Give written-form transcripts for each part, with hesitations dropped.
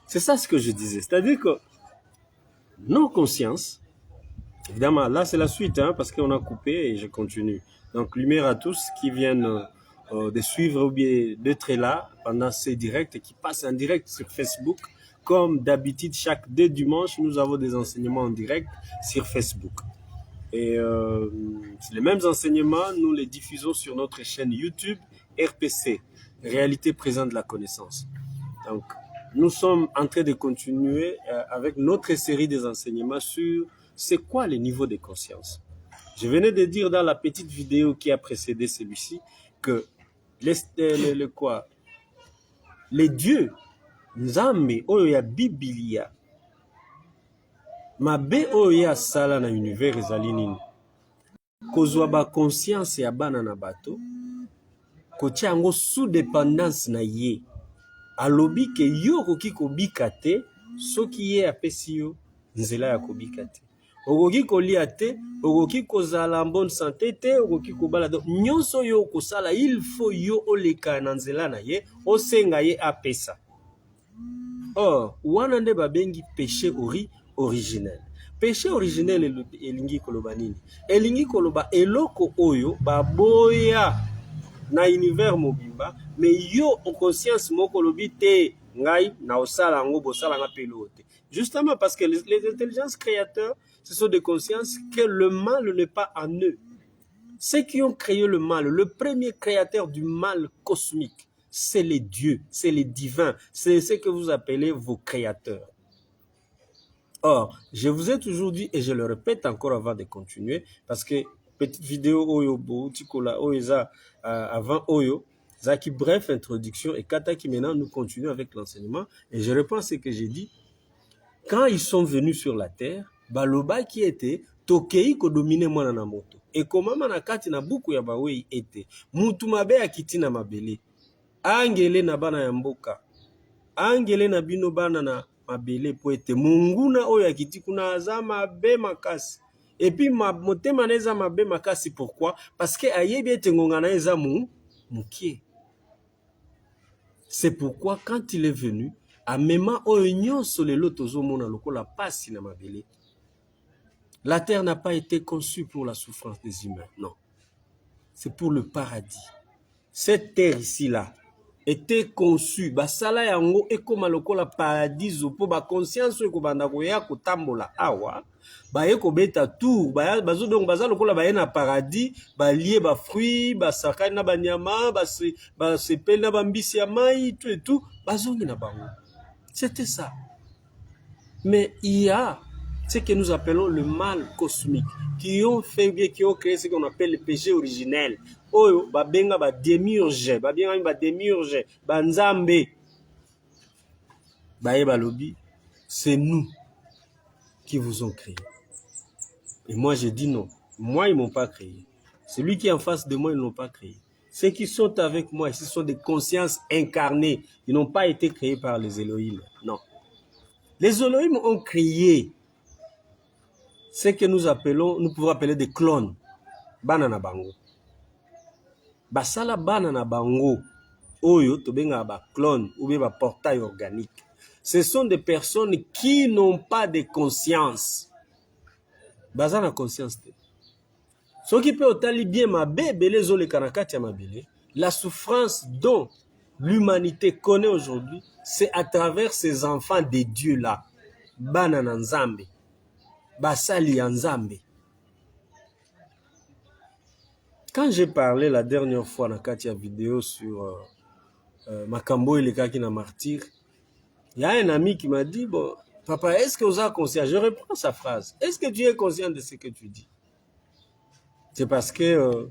C'est ça ce que je disais. C'est-à-dire que nos consciences, évidemment, là c'est la suite, hein, parce qu'on a coupé et je continue. Donc, lumière à tous qui viennent de suivre ou bien d'être là pendant ces directs et qui passent en direct sur Facebook. Comme d'habitude, chaque 2 dimanches, nous avons des enseignements en direct sur Facebook. Et les mêmes enseignements, nous les diffusons sur notre chaîne YouTube RPC, Réalité présente de la connaissance. Donc, nous sommes en train de continuer avec notre série des enseignements sur c'est quoi les niveaux de conscience. Je venais de dire dans la petite vidéo qui a précédé celui-ci que les dieux, Nzambe, oyo ya Biblia, mabe oyo ya sala na univers ezali nini? Kozwa ba conscience ya bana na bato, kotia yango sous dépendance na ye. Alobi ke yo koki kobika te, soki ye apesi yo nzela ya kobika te. Okoki kolia te, okoki kozala en bonne santé te, okoki kobala te. Nyonso yo kosala, il faut yo oleka na nzela na ye, osenga ye apesa. Or, wana nde babengi péché originel. Péché originel elingi koloba nini? Elingi koloba eloko oyo baboya na univers mobimba, mais yo en conscience moko lobi te ngai na osala ngo bosala nga pelote. Justement parce que les intelligences créateurs, ce sont des consciences que le mal n'est pas en eux. Ceux qui ont créé le mal, le premier créateur du mal cosmique, c'est les dieux, c'est les divins, c'est ce que vous appelez vos créateurs. Or, je vous ai toujours dit, et je le répète encore avant de continuer, parce que petite vidéo Oyo Tikola Oyeza avant Oyo, Zaki, bref, introduction, et Kataki maintenant, nous continuons avec l'enseignement, et je réponds à ce que j'ai dit. Quand ils sont venus sur la terre, Baloba qui était Tokei ko domine mwana na moto. Et comment manakati na buku ya bawei était mutu mabe akiti na mabele. Angele na bana ya mboka. Angele na bino bana na mabele po ete munguna oyo akiti kuna aza mabe makasi. Et puis motema na eza mabe makasi, pourquoi? Parce que ayebi ete ngonga na eza mukie. C'est pourquoi quand il est venu, amema oyo nyonso lelo tozomona lokola pasi na mabele. La terre n'a pas été conçue pour la souffrance des humains, non. C'est pour le paradis. Cette terre ici-là était conçue, basala yango ekoma lokola paradiso po ba conscience ko banda ko ya kotambola awa, ba ye ko beta tour, bazo donc baza lokola ba na paradis, ba lié ba fruits, ba sakana na banyama, ba sepel na bambisi ya mai, tout et tout, bazongi na bango. C'était ça. Mais il y a ce que nous appelons le mal cosmique, qui ont fait bien, qui ont créé ce qu'on appelle le péché originel. Oyo, babenga ba démiurge, babenga ba démiurge, ba nzambe. Baye balobi, c'est nous qui vous ont créé. Et moi je dis non, moi ils m'ont pas créé. Celui qui est en face de moi, ils l'ont pas créé. Ceux qui sont avec moi, ce sont des consciences incarnées. Ils n'ont pas été créés par les Elohim, non. Les Elohim ont créé ce que nous pouvons appeler des clones. Banana bango. Basala banana bango. Oyo, tobenga ba clone ou bien ba portail organique. Ce sont des personnes qui n'ont pas de conscience. Bazana conscience. Ce qui peut otali bien ma bébé les ole kanakati ya mabele. La souffrance dont l'humanité connaît aujourd'hui, c'est à travers ces enfants des dieux là. Banana nzambe. Basali Nzambe. Quand j'ai parlé la dernière fois dans la vidéo sur Makambo et les cas qui n'a martyr, il y a un ami qui m'a dit, bon, papa, est-ce que vous êtes conscient? Je reprends sa phrase. Est-ce que tu es conscient de ce que tu dis? C'est parce que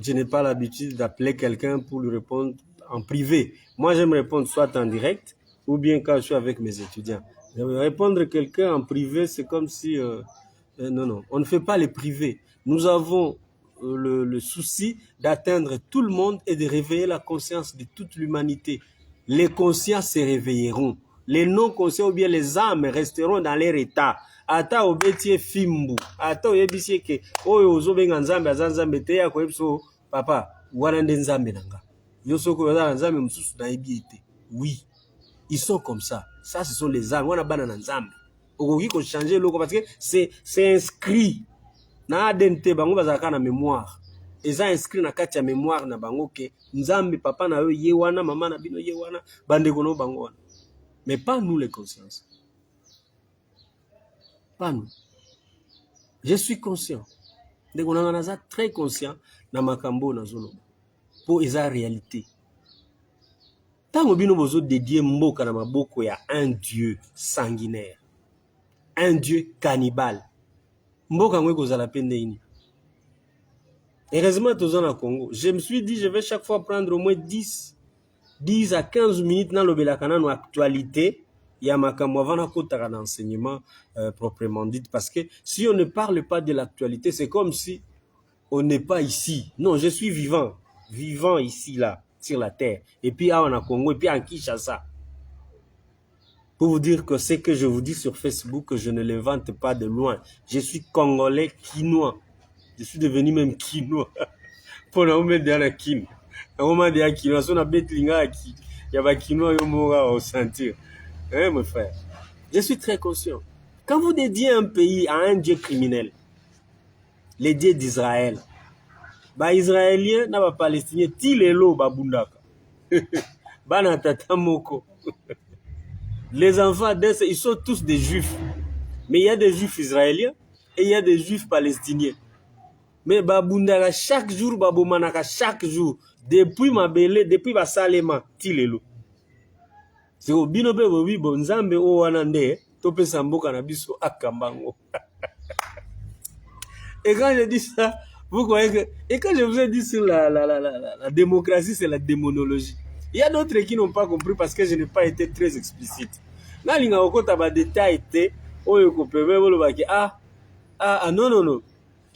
je n'ai pas l'habitude d'appeler quelqu'un pour lui répondre en privé. Moi, j'aime répondre soit en direct ou bien quand je suis avec mes étudiants. Répondre à quelqu'un en privé, c'est comme si... non, on ne fait pas les privés. Nous avons le souci d'atteindre tout le monde et de réveiller la conscience de toute l'humanité. Les conscients se réveilleront. Les non-conscients ou bien les âmes resteront dans leur état. Ata obetie fimbu. Ata oyebisie ke oyo ozobenga nzambe azanzambe te ya koyebso papa wana nde nzambe nanga. Yo soko yoza nzambe mususu na yebi ete. Oui. Ils sont comme ça. Ça, ce sont les âmes. On a banana nzambe. Okoki ko changer loko parce que c'est inscrit. Na adente bango bazaka na mémoire. Eza inscrit na kati ya mémoire na bango ke nzambe papa na yo ye wana, mama na bino ye wana, bandeko no bango wana. Mais pas nous les consciences. Pas nous. Je suis conscient. Donc on a très conscient na makambo na zolo. Pour eza réalité. Tango bino bozo dédié mboka na maboko ya un dieu sanguinaire. Un dieu cannibale. Mboka ngwe kozala pende ini. Heureusement tous en Congo. Je me suis dit je vais chaque fois prendre au moins 10 à 15 minutes dans le belakana no actualité. Il y a makambo avant na kotaka na enseignement proprement dit parce que si on ne parle pas de l'actualité, c'est comme si on n'est pas ici. Non, je suis vivant ici là sur la terre et puis en Congo et puis en Kinshasa. Pour vous dire que ce que je vous dis sur Facebook, je ne l'invente pas de loin. Je suis congolais quinois. Je suis devenu même quinois. Pour nous mettre dans la kin. On m'a dit à quinois, on a betlinga à qui. Il y a pas quinois yo mora au sentir. Hein mon frère. Je suis très conscient. Quand vous dédiez un pays à un dieu criminel, les dieux d'Israël, ba israélien na ba palestinien tilelo ba bundaka. Bana tata moko. Les enfants, ils sont tous des juifs. Mais il y a des juifs israéliens et il y a des juifs palestiniens. Mais babundaka chaque jour, babomanaka chaque jour. Depuis Mabele, depuis Basalema, Tilelo. C'est au binobe bobi bonzambe o wanande, tope samboka na biso akambango. Et quand je dis ça, vous croyez que... Et quand je vous ai dit sur la démocratie, c'est la démonologie. Il y a d'autres qui n'ont pas compris parce que je n'ai pas été très explicite. Là, il y a des détails, non.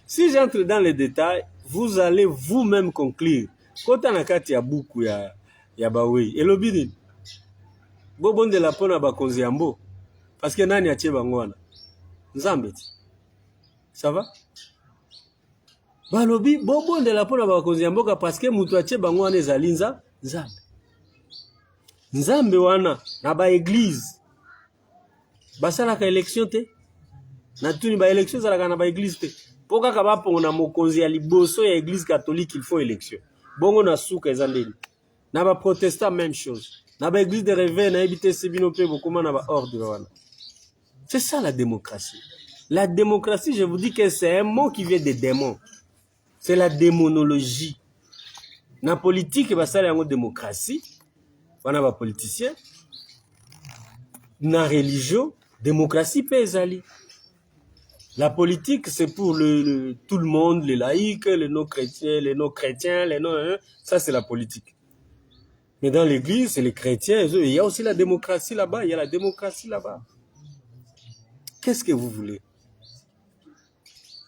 Si j'entre dans les détails, vous allez vous-même conclure. Quand on a kati ya buku ya bawe, elobini. Bobon de la pona ba konziambo. Parce que nani atie bangwana. Nzambe. Ça va? Balobi bobon de la pona ba konziambo parce que mutu atie bangwana ezali nzambe. Nzambe wana na ba église. Basala ka élection te. Na tuni ba élection zala na ba église te. Poka kaba pona mokonzi ya liboso ya église catholique il faut élection. Bongo na souka ezandeli. Na ba protestant même chose. Na ba église de réveil na ebité sebino pe bokoma na ba ordre wana. C'est ça la démocratie. La démocratie, je vous dis que c'est un mot qui vient des démons. C'est la démonologie. Na politique basala yango démocratie. Wana ba politicien. Na religion, démocratie pe ezali. La politique, c'est pour tout le monde, les laïcs, les non-chrétiens, ça c'est la politique. Mais dans l'église, c'est les chrétiens, il y a aussi la démocratie là-bas, Qu'est-ce que vous voulez?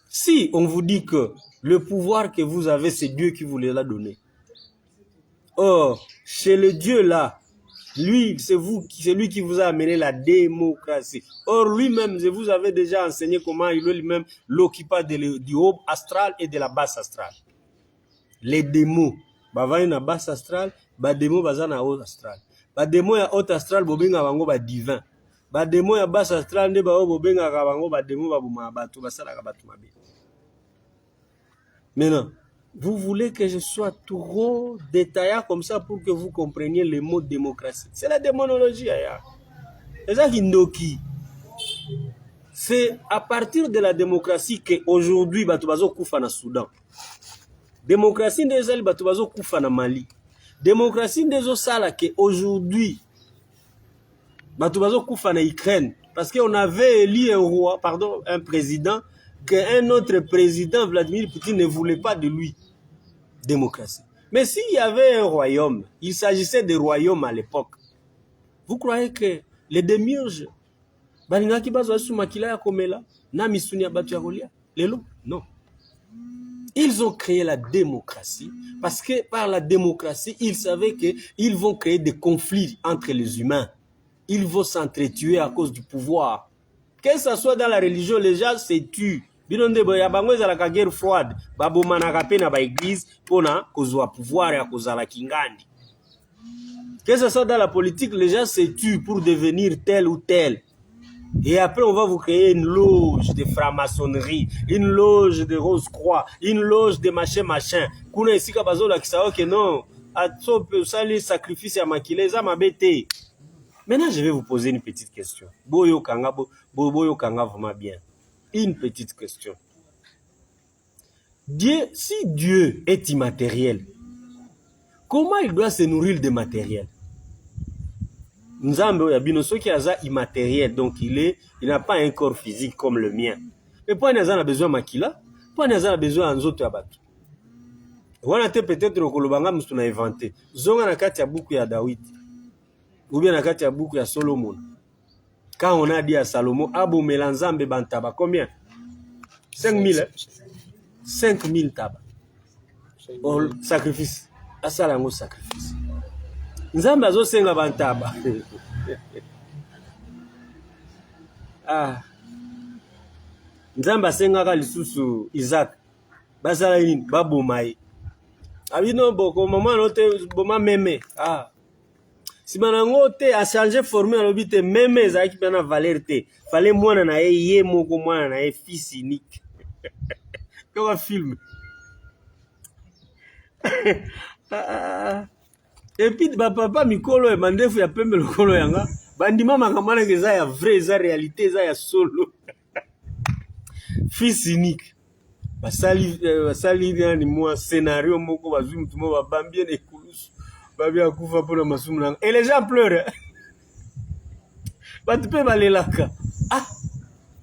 Si on vous dit que le pouvoir que vous avez, c'est Dieu qui vous l'a donné. Or, chez le Dieu là, lui, c'est lui qui vous a amené la démocratie. Or, lui-même, je vous avais déjà enseigné comment il lui-même l'occupa du haut astral et de la basse astrale. Les démons, bavaille na basse astrale, ba démons baza na haut astral. Ba démons ya haut astral bobenga bango ba divin. Ba démons ya basse astral nde ba bobenga bango ba démons ba buma batu basala ka batu mabe. Maintenant, vous voulez que je sois trop détaillant comme ça pour que vous compreniez le mot démocratie. C'est la démonologie. C'est à partir de la démocratie qu'aujourd'hui, Batubazo Koufa na Soudan. Démocratie des ailes, Batubazo Koufa na Mali. Démocratie des Osala qu'aujourd'hui, Batubazo Koufa na Ukraine. Parce qu'on avait élu un président, qu'un autre président, Vladimir Poutine, ne voulait pas de lui. Démocratie. Mais s'il y avait un royaume, il s'agissait de royaume à l'époque. Vous croyez que les démiurges, non. Ils ont créé la démocratie parce que par la démocratie, ils savaient qu'ils vont créer des conflits entre les humains. Ils vont s'entretuer à cause du pouvoir. Que ce soit dans la religion, les gens se tuent. Binonde boya bango za la guerre froide babomana kapena ba église pona kozwa pouvoir ya kozala kingandi. Que ce soit dans la politique, les gens se tuent pour devenir tel ou tel. Et après, on va vous créer une loge de franc-maçonnerie, une loge de Rose-Croix, une loge de machin. Kuna isika bazola kisao que non, atsope sali sacrifice à makile za mabete. Maintenant, je vais vous poser une petite question. Boyo kanga vraiment bien. Une petite question. Si Dieu est immatériel, comment il doit se nourrir de matériel? Nzambe ya bino soki aza immatériel, donc il n'a pas un corps physique comme le mien. Mais pourquoi il a besoin de makila? Pourquoi il a besoin de nzoto ya bato? Wana te peut-être kolobanga musu na inventé. Zonga na kati ya buku ya David. Ou bien na kati ya buku ya Solomon. Quand on a dit à Salomon, abomela nzambe bantaba combien? 5000. 5000 tabac. Or sacrifice. Asala ngo sacrifice. Nzambe azo senga bantaba. Nzambe asengaka lisusu Isaac. Basala nini? Baboma ye. Abino boko maman note boma meme. Si manango te a changé formé alobi te meme ezaki pena valeur te. Fallait mwana na ye moko mwana na ye fils unique. Comme un film. Et puis papa mikolo e mandefu ya pembe lokolo yanga bandima makamana keza ya vrai za réalité za ya solo. Fils unique. Basali ni moi scénario moko bazwi mutu mo babambie na ekulusu babia kufa pona masumu nanga. Et les gens pleurent. Batu pe balelaka.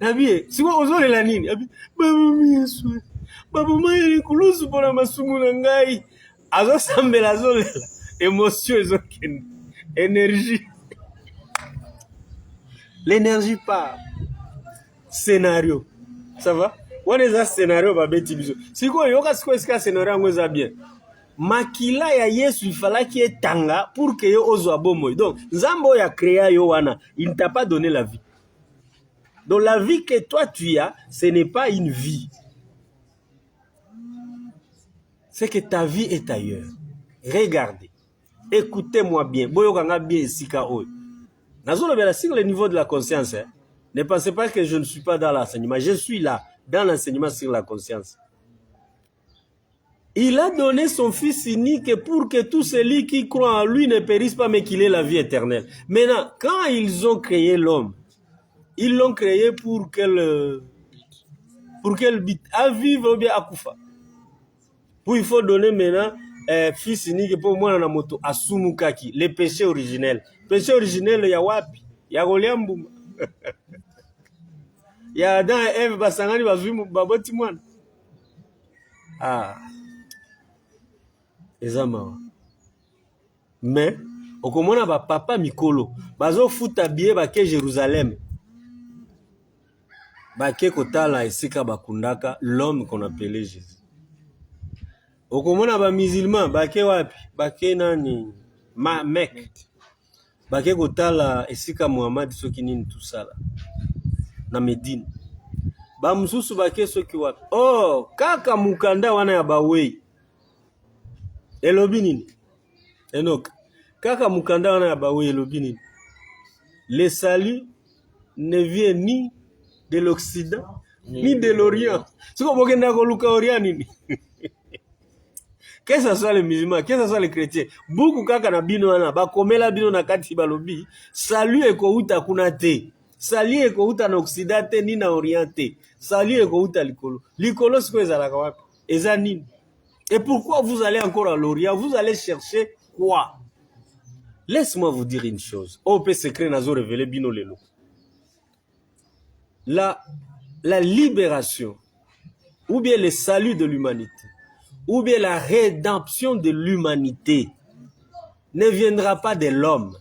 Nabie, siko ozolela nini? Baba Yesu. Baba maya ekulusu pona masumu na ngai. Azo sambela azolela. Émotion ezokende. Énergie. L'énergie part. Scénario. Ça va? What is that scénario babeti biso? Siko yoka siko eska scénario ngweza bien. Makila ya Yesu il fallait qu'il ait tanga pour que yo ozwa bomoy. Donc, Nzambo ya créa yo wana, il ne t'a pas donné la vie. Donc la vie que toi tu as, ce n'est pas une vie. C'est que ta vie est ailleurs. Regardez. Écoutez-moi bien. Boyokanga bien esika oyo. Nazolobela sur le niveau de la conscience. Ne pensez pas que je ne suis pas dans l'enseignement. Je suis là, dans l'enseignement sur la conscience. Il a donné son Fils unique pour que tous ceux qui croient en lui ne périssent pas, mais qu'il ait la vie éternelle. Maintenant, quand ils ont créé l'homme, ils l'ont créé pour quel but? À vivre ou bien à koufa. Pour il faut donner maintenant Fils unique pour moi na moto asumukaki, le péché originel. Péché originel ya wapi? Ya goliambuma. Ya Adam et Ève basangani bazwi baboti mwana. Ezama. Mais okomona ba papa mikolo bazo futa biye bake Jérusalem. Bake kotala esika bakundaka l'homme qu'on appelait Jésus. Okomona ba musulman bake wapi? Bake nani? Mecque. Bake kotala esika Muhammad soki nini tout ça là. Na Medine. Ba mususu bake soki wapi? Kaka mukanda wana ya bawei. Elobi nini? Enoch. Kaka mukanda wana ya bawei elobi nini? Le salut ne vient ni de l'Occident ni de l'Orient. Siko bokenda ko luka Orient nini? Que ce soit les musulmans, que ce soit les chrétiens, beaucoup kaka na bino wana bakomela bino na kati balobi, salut ekouta kuna te. Salut ekouta na Occident te ni na Orient te. Salut ekouta likolo. Likolo siko ezalaka wapi? Eza nini? Et pourquoi vous allez encore à l'Orient? Vous allez chercher quoi? Laisse-moi vous dire une chose. OP secret nazo révélé bino lelo. La libération, ou bien le salut de l'humanité, ou bien la rédemption de l'humanité ne viendra pas de l'homme,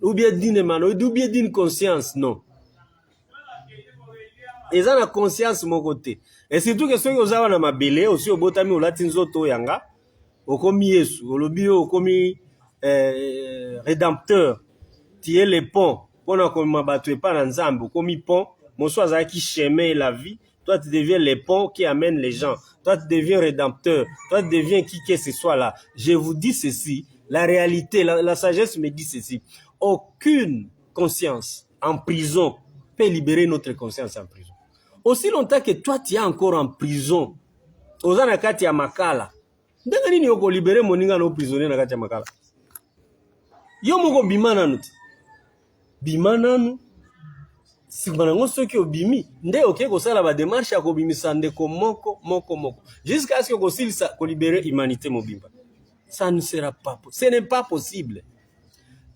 ou bien d'une mano, ou bien d'une conscience, non. Ils ont la conscience mon côté. Et surtout que ceux qui ont na mabele, aussi au botami au latin zoto yanga, au komi Yesu, au lobby au komi rédempteur, qui est le pont, pour ne combattre pas dans Nzambe, komi pont, mon soir qui chemin la vie, toi tu deviens le pont qui amène les gens, toi tu deviens rédempteur, toi tu deviens qui que ce soit là. Je vous dis ceci, La réalité, la sagesse me dit ceci. Aucune conscience en prison peut libérer notre conscience en prison. Aussi longtemps que toi, tu es encore en prison, ozana kati ya makala, ndenge nini yoko libérer moninga no prisonnier na kati ya makala? Yo moko bimana nuti. Bimana nu. Sibanango soki obimi, nde oke kosala ba démarche ya kobimisa ndeko moko. Jusqu'à ce que kosilisa ko libérer humanité mobimba. Ça ne sera pas possible. Ce n'est pas possible.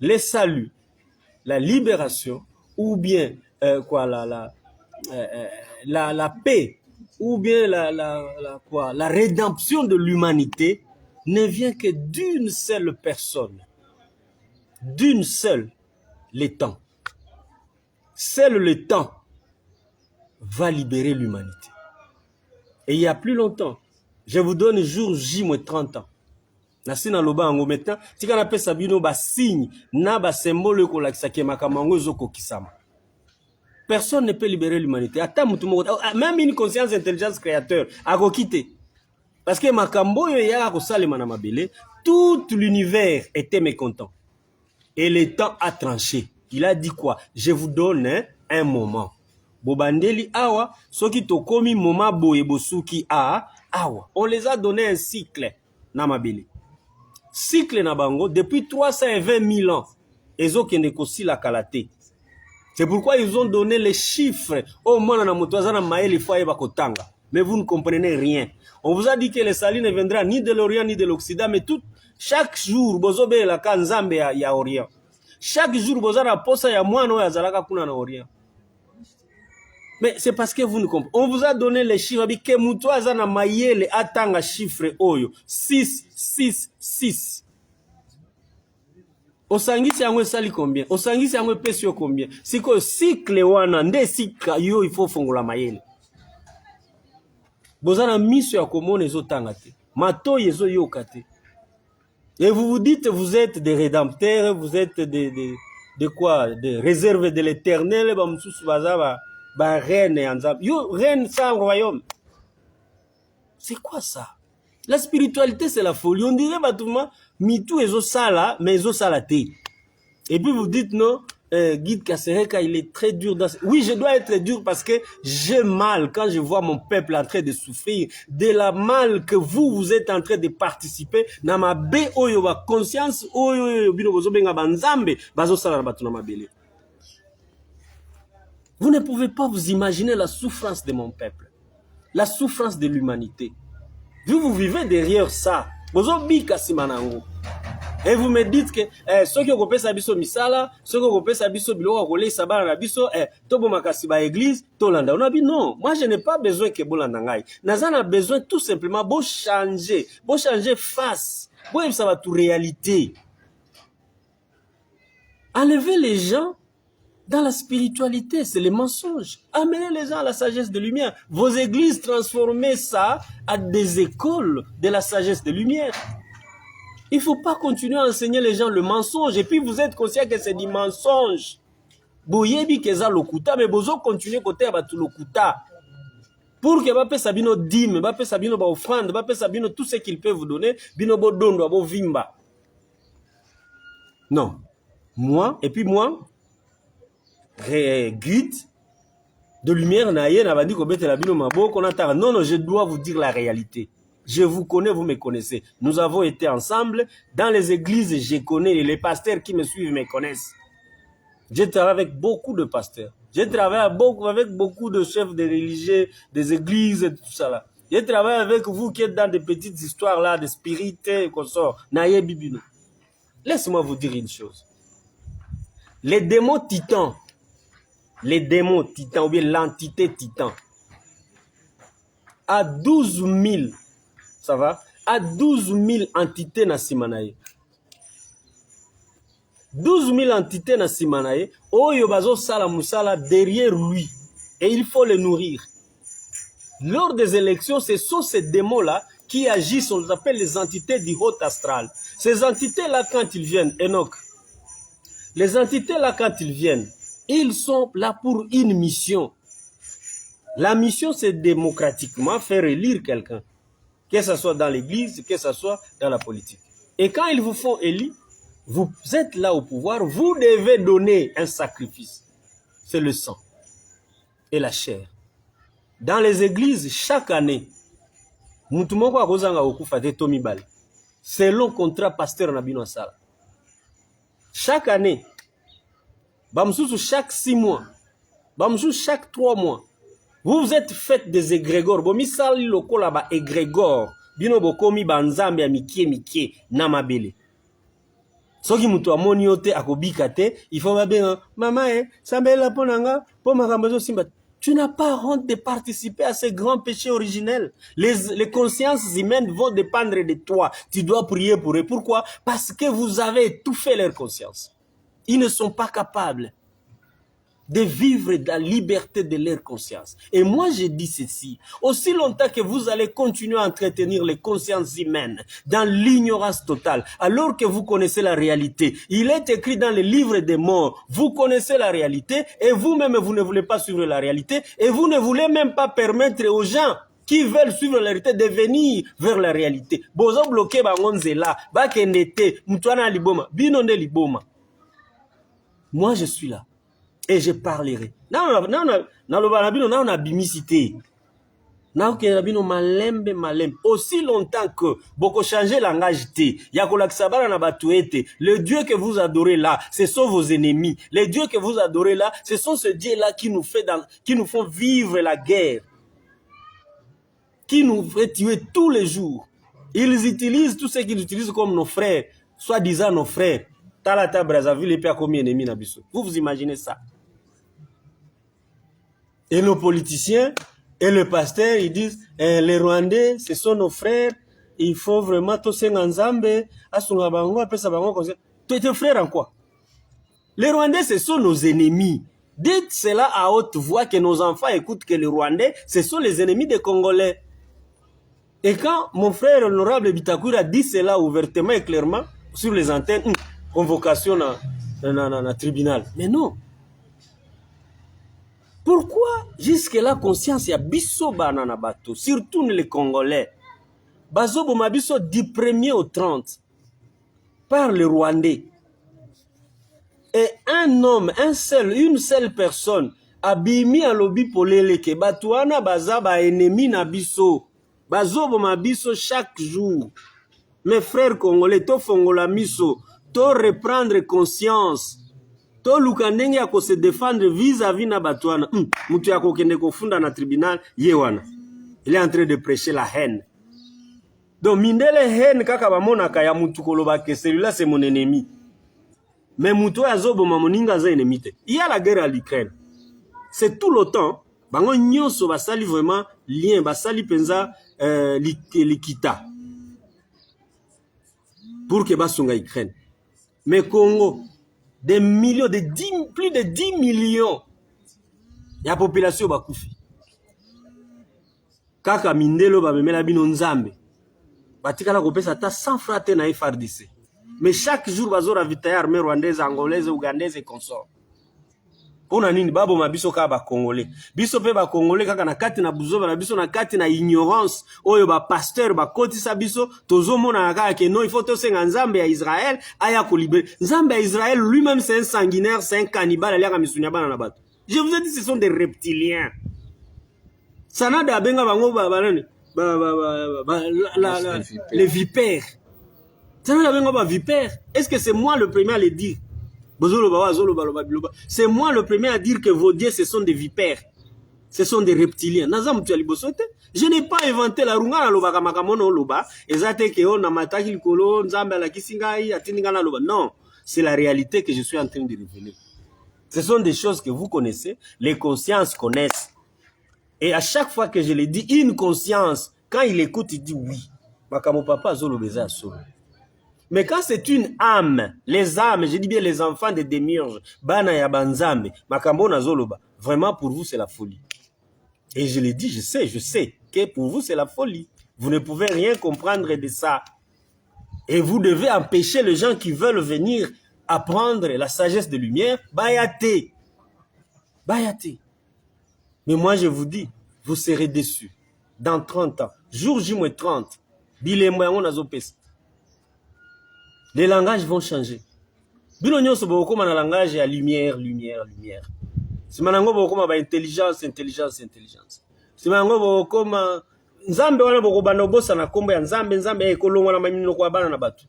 Le salut, la libération, ou bien la paix, ou bien la rédemption de l'humanité ne vient que d'une seule personne. D'une seule, le temps. Seul le temps va libérer l'humanité. Et il y a plus longtemps, je vous donne jour J-30 ans. Nasina loba ango maintenant, tika na pesa bino ba signe na ba symbole ko lakisa ke makamango zoko kisama. Personne ne peut libérer l'humanité. Même une conscience intelligence créateur a quitté. Parce que makambo yo ya ko salema na mabele, tout l'univers était mécontent. Et le temps a tranché. Il a dit quoi? Je vous donne un moment. Bobandeli awa, soki tokomi moma boye bosuki awa. On les a donné un cycle na mabele. Cycle na bango depuis 320 000 ans. Ezo kende kosi la kalate. C'est pourquoi ils ont donné les chiffres au moins na motoza na maeli foye bakotanga. Mais vous ne comprenez rien. On vous a dit que le salut ne viendra ni de l'Orient ni de l'Occident, mais chaque jour bozobe la kanzambe ya Orient. Chaque jour bozana posa ya mwana ya zalaka kuna na Orient. Mais c'est parce que vous ne comprenez. On vous a donné les chiffres. Que mutoza na mayele atanga chiffre oyo 666. Osangisi yango sali combien? Osangisi yango pesio combien? Siko cycle wana nde sika yo il faut fongola mayele. Bozana miso ya komona ezotanga te. Mato yezo yokate. Et vous vous dites vous êtes des rédempteurs, vous êtes de quoi? Des réserves de l'Éternel, ba reine anzab. Yo reine sans royaume. C'est quoi ça? La spiritualité c'est la folie. On dirait batouma mitou ezo sala mais ezo salate. Et puis vous dites non, Guide Kasereka il est très dur dans... Oui, je dois être dur parce que j'ai mal quand je vois mon peuple en train de souffrir de la mal que vous êtes en train de participer na mabe oyo ba conscience oyo bino bozo benga banzambe bazo sala batu na mabele. Vous ne pouvez pas vous imaginer la souffrance de mon peuple, la souffrance de l'humanité. Vous vivez derrière ça. Bozo bika simanango. Et vous me dites que ceux qui ont coupé sa biso misala, ceux qui ont coupé sa biso biloko kolé sabana na biso tobo makasi ba église tolanda. On a dit non, moi je n'ai pas besoin que bolanda ngai. Nazana a besoin tout simplement bo changer face. Bo ça va tout réalité. Enlever les gens dans la spiritualité, c'est les mensonges. Amenez les gens à la sagesse de lumière. Vos églises, transformez ça à des écoles de la sagesse de lumière. Il ne faut pas continuer à enseigner les gens le mensonge. Et puis vous êtes conscient que c'est du mensonge. Boyebi keza lokuta, mais bozo continuer côté à tout lokuta. Pour que bape sabino dîme, bape sabino ba offrande, bape sabino tout ce qu'il peut vous donner, bino bo dondo, bo vimba. Non. Moi, guide de lumière naïe, n'a pas dit qu'on bête la bino mabo, qu'on attend. Non, je dois vous dire la réalité. Je vous connais, vous me connaissez. Nous avons été ensemble dans les églises, je connais, les pasteurs qui me suivent me connaissent. J'ai travaillé avec beaucoup de pasteurs. J'ai travaillé avec beaucoup de chefs de religieux, des églises et tout ça là. J'ai travaillé avec vous qui êtes dans des petites histoires là, de spirites qu'on sort. Naïe bibino. Laissez-moi vous dire une chose. Les démons titans ou bien l'entité titan, à 12 000, ça va, à 12 000 entités na simanaye. 12 000 entités na simanaye, oyo bazo sala musala derrière lui, et il faut les nourrir. Lors des élections, ce sont ces démons-là qui agissent, on les appelle les entités du haut astral. Ces entités-là, quand ils viennent, Enoch, les entités-là, quand ils viennent, ils sont là pour une mission. La mission, c'est démocratiquement faire élire quelqu'un, que ce soit dans l'église, que ce soit dans la politique. Et quand ils vous font élire, vous êtes là au pouvoir, vous devez donner un sacrifice. C'est le sang et la chair. Dans les églises, chaque année, selon le contrat pasteur Nabino Sala. Chaque année, chaque 6 mois, chaque 3 mois, vous êtes fait des égrégores. Bomisali loko la ba égrégore. Bino bokomi banzambe ya mikie namabele. Soki mutu amoni yote akobika te, il faut bien maman sambela ponanga po makambo simba. Tu n'as pas honte de participer à ces grands péchés originels. Les consciences humaines vont dépendre de toi. Tu dois prier pour eux. Pourquoi? Parce que vous avez étouffé leur conscience. Ils ne sont pas capables de vivre la liberté de leur conscience. Et moi, je dis ceci, aussi longtemps que vous allez continuer à entretenir les consciences humaines dans l'ignorance totale, alors que vous connaissez la réalité. Il est écrit dans le livre des morts, vous connaissez la réalité, et vous-même, vous ne voulez pas suivre la réalité, et vous ne voulez même pas permettre aux gens qui veulent suivre la réalité de venir vers la réalité. Bozo bloqué bangonzela, bakendete, mutwana liboma, binonde liboma. Moi, je suis là. Et je parlerai. On a bimicité. Aussi longtemps que beaucoup changé langage, le Dieu que vous adorez là, ce sont vos ennemis. Les dieux que vous adorez là, ce sont ce Dieu là qui nous font vivre la guerre, qui nous fait tuer tous les jours. Ils utilisent tout ce qu'ils utilisent comme nos frères, soi-disant nos frères. Talata Brazzaville et puis à combien d'ennemis n'abisso. Vous imaginez ça? Et nos politiciens et le pasteur, ils disent, les Rwandais, ce sont nos frères, il faut vraiment tous ces Nzambe, Asungabango, après ça, tu es frère en quoi? Les Rwandais, ce sont nos ennemis. Dites cela à haute voix, que nos enfants écoutent que les Rwandais, ce sont les ennemis des Congolais. Et quand mon frère honorable Bitakura dit cela ouvertement et clairement, sur les antennes, convocation dans le tribunal. Mais non. Pourquoi jusque-là conscience ya biso banana bato, surtout les Congolais, bazo bomabiso du 1er au 30 par les Rwandais. Et un homme, une seule personne, abimi a lobby poleleke, batuana baza ba ennemi na biso, bazo bomabiso chaque jour. Mes frères congolais, to fongola miso, to reprendre conscience. To lukandenge ya se défendre vis-à-vis na batwana. Mutu ya kokende kofunda na tribunal yewana. Il est en train de prêcher la haine. Donc mindele haine kaka bamonaka ya mutu koloba que celui-là c'est mon ennemi. Mais mutu ya zobo mamoninga za ennemi te. Il y a la guerre à l'Ukraine. C'est tout le temps. Bango nyonso basali vraiment lien, basali penza likita. Pour que basunga Ukraine. Mais Congo, des millions, plus de 10 millions. Il y a population bakoufi. Kaka mindelo ba memela bino nzambe. Batikala kopesa ta 100 francs na FARDC. Mais chaque jour bazo ravitailler armée rwandaise, angolaise, ougandaise et consorts. Pona nini babo mabiso ka ba congolais. Biso pe ba congolais kaka na kati na buzoba na biso na kati na ignorance oyo ba pasteur ba kotisa biso tozomona kaka ke non il faut tosenga nzambe ya Israël aya ko libérer. Nzambe ya Israël lui-même c'est un sanguinaire, c'est un cannibale aliaka misunya bana na bato. Je vous ai dit ce sont des reptiliens. Sanada benga bango les vipères. Sanada benga ba vipères. Est-ce que c'est moi le premier à le dire? C'est moi le premier à dire que vos dieux, ce sont des vipères. Ce sont des reptiliens. Je n'ai pas inventé la runga loba makamono loba. Non, c'est la réalité que je suis en train de révéler. Ce sont des choses que vous connaissez, les consciences connaissent. Et à chaque fois que je le dis, une conscience, quand il écoute, il dit oui. Makamo papa zolo beza solo. Mais quand c'est une âme, les âmes, je dis bien les enfants de démiurges, bana ya banzambe, makambo na zoloba, vraiment pour vous c'est la folie. Et je le dis, je sais que pour vous c'est la folie. Vous ne pouvez rien comprendre de ça. Et vous devez empêcher les gens qui veulent venir apprendre la sagesse de lumière, bayate. Bayate. Mais moi je vous dis, vous serez déçus. Dans 30 ans, jour J-30, bilembo yango nazopesa. Les langages vont changer. Bino nyonso bokoma na langage ya lumière, lumière, lumière. Simanango bokoma ba intelligence, intelligence, intelligence. Simanango bokoma nzambe wana bokobanda bosa na kombo ya nzambe, nzambe ekolongwa na mamino kwa bana na batu.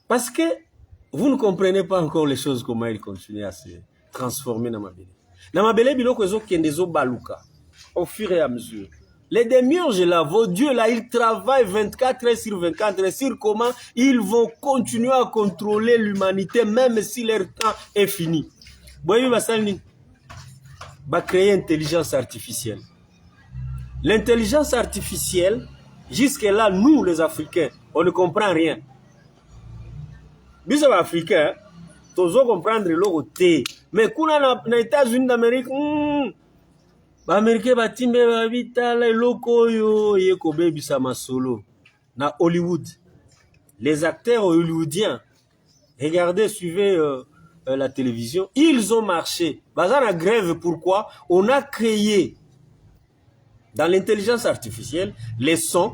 Parce que vous ne comprenez pas encore les choses, comment ils continuent à se transformer dans ma belle. Dans ma belle, biloko ezo kendezo baluka au fur et à mesure. Les démiurges là, vos dieux là, ils travaillent 24 heures sur 24 heures sur comment ils vont continuer à contrôler l'humanité même si leur temps est fini. Boyebi basalini ba créer intelligence artificielle. L'intelligence artificielle, jusque là, nous les Africains, on ne comprend rien. Nous sommes Africains, tous comprendre le côté. Mais quand on est aux États-Unis d'Amérique, les Américains batimbe babitala loko yo yekobe bisama solo na Hollywood. Les acteurs hollywoodiens, regardez, suivez la télévision, ils ont marché. Bazar la grève, pourquoi? On a créé dans l'intelligence artificielle les sons,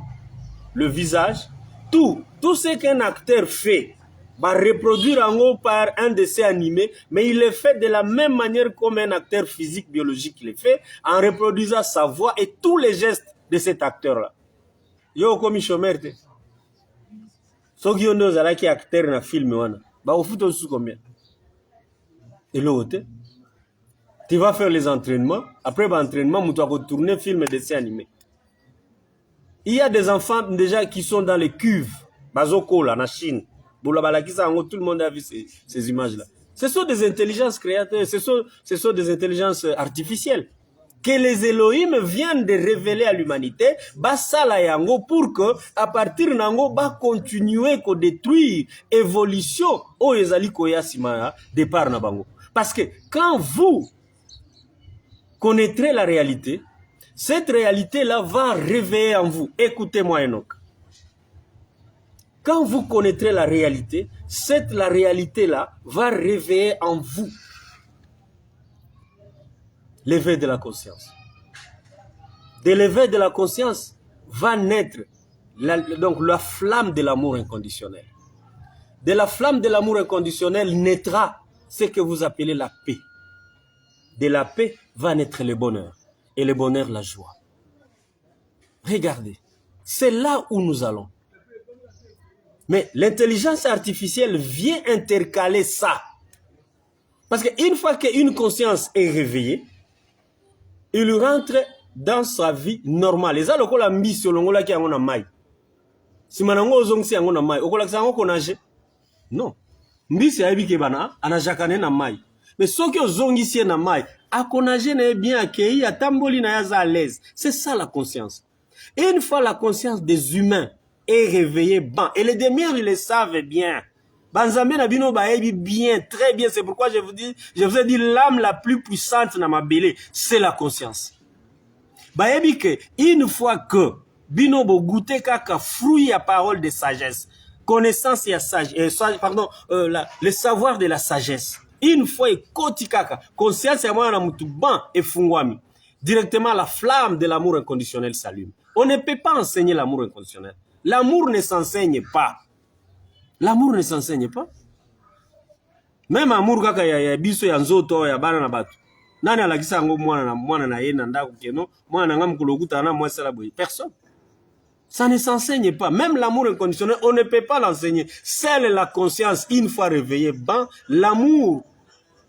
le visage, tout ce qu'un acteur fait. Va reproduire en haut par un dessin animé, mais il le fait de la même manière comme un acteur physique biologique le fait, en reproduisant sa voix et tous les gestes de cet acteur-là. Yo comme chomerte. So qui on nous a qui acteur na film wana. Ba au foot sous combien? Et l'autre, tu vas faire les entraînements, après l'entraînement, tu vas retourner film et dessin animé. Il y a des enfants déjà qui sont dans les cuves, Bazoko là, en Chine. Tout le monde a vu ces images-là. Ce sont des intelligences créateurs, ce sont des intelligences artificielles que les Elohim viennent de révéler à l'humanité, basala yango pour que à partir nango ba continuer ko détruire évolution o ezali koya sima départ na bango. Parce que quand vous connaîtrez la réalité, cette réalité-là va réveiller en vous. Écoutez-moi Enoch. Quand vous connaîtrez la réalité, la réalité-là va réveiller en vous l'éveil de la conscience. De l'éveil de la conscience va naître donc la flamme de l'amour inconditionnel. De la flamme de l'amour inconditionnel naîtra ce que vous appelez la paix. De la paix va naître le bonheur. Et le bonheur, la joie. Regardez, c'est là où nous allons. Mais l'intelligence artificielle vient intercaler ça. Parce qu'une fois qu'une conscience est réveillée, il rentre dans sa vie normale. Et ça, le la mission, le qui a un maille. Si manango ozong si angona maille, okola kisango konaje. Non. Mbisi aibi kebana, anajakane na maille. Mais ce qui ozongi si na maille, akonaje na bien accueilli, atamboli na yaza à l'aise. C'est ça la conscience. Et une fois la conscience des humains est réveillée, ban. Et les démiurges, ils le savent bien. Banzambe na bino baebi bien, très bien. C'est pourquoi je vous ai dit l'âme la plus puissante na ma belé, c'est la conscience. Baebi que une fois que bino bo goûter kaka fruit à parole de sagesse, connaissance et sagesse, pardon, le savoir de la sagesse. Une fois et koti kaka, conscience ya mwana mutu ban et fungwami. Directement la flamme de l'amour inconditionnel s'allume. On ne peut pas enseigner l'amour inconditionnel. L'amour ne s'enseigne pas. L'amour ne s'enseigne pas. Même amour kaka ya biso ya nzoto ya bana na batu. Nani alakisa ngo mwana na yena ndako keno, mwana ngam kulokuta na moi sala boy. Personne. Ça ne s'enseigne pas. Même l'amour inconditionnel, on ne peut pas l'enseigner. Seule la conscience, une fois réveillée, ben, l'amour.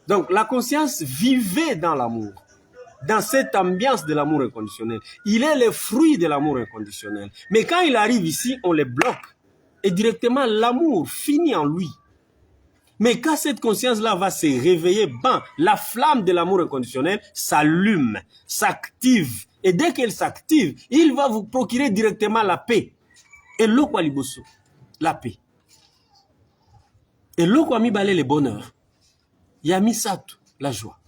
Donc la conscience vivait dans l'amour. Dans cette ambiance de l'amour inconditionnel. Il est le fruit de l'amour inconditionnel. Mais quand il arrive ici, on le bloque. Et directement, l'amour finit en lui. Mais quand cette conscience-là va se réveiller, ben, la flamme de l'amour inconditionnel s'allume, s'active. Et dès qu'elle s'active, il va vous procurer directement la paix. Et l'eau liboso, la paix. Et l'eau mi balé le bonheur. Yamisatu, la joie.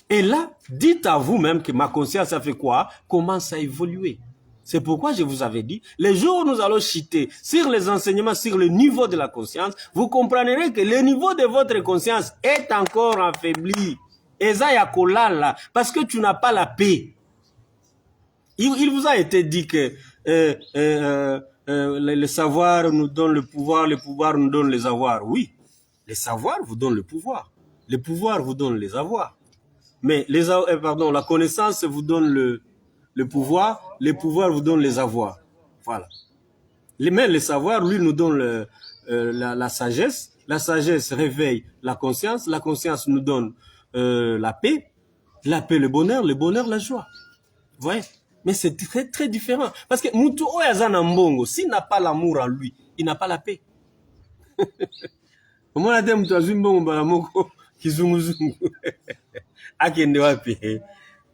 Et là, dites à vous-même que ma conscience a fait quoi? Commence à évoluer. C'est pourquoi je vous avais dit, les jours où nous allons chuter sur les enseignements, sur le niveau de la conscience, vous comprendrez que le niveau de votre conscience est encore affaibli. Et ça, y a kolala, parce que tu n'as pas la paix. Il vous a été dit que le savoir nous donne le pouvoir nous donne les avoirs. Oui, les savoirs vous donnent le pouvoir vous donne les avoirs. Mais la connaissance vous donne le pouvoir vous donne les avoirs. Voilà. Mais le savoir, lui, nous donne la sagesse. La sagesse réveille la conscience nous donne la paix, le bonheur, la joie. Vous voyez? Mais c'est très, très différent. Parce que Moutou Oyazana Mbongo, s'il n'a pas l'amour en lui, il n'a pas la paix. Au moins, la Moutou Azumbongo Balamoko, Kizunguzungu. Akende wapi?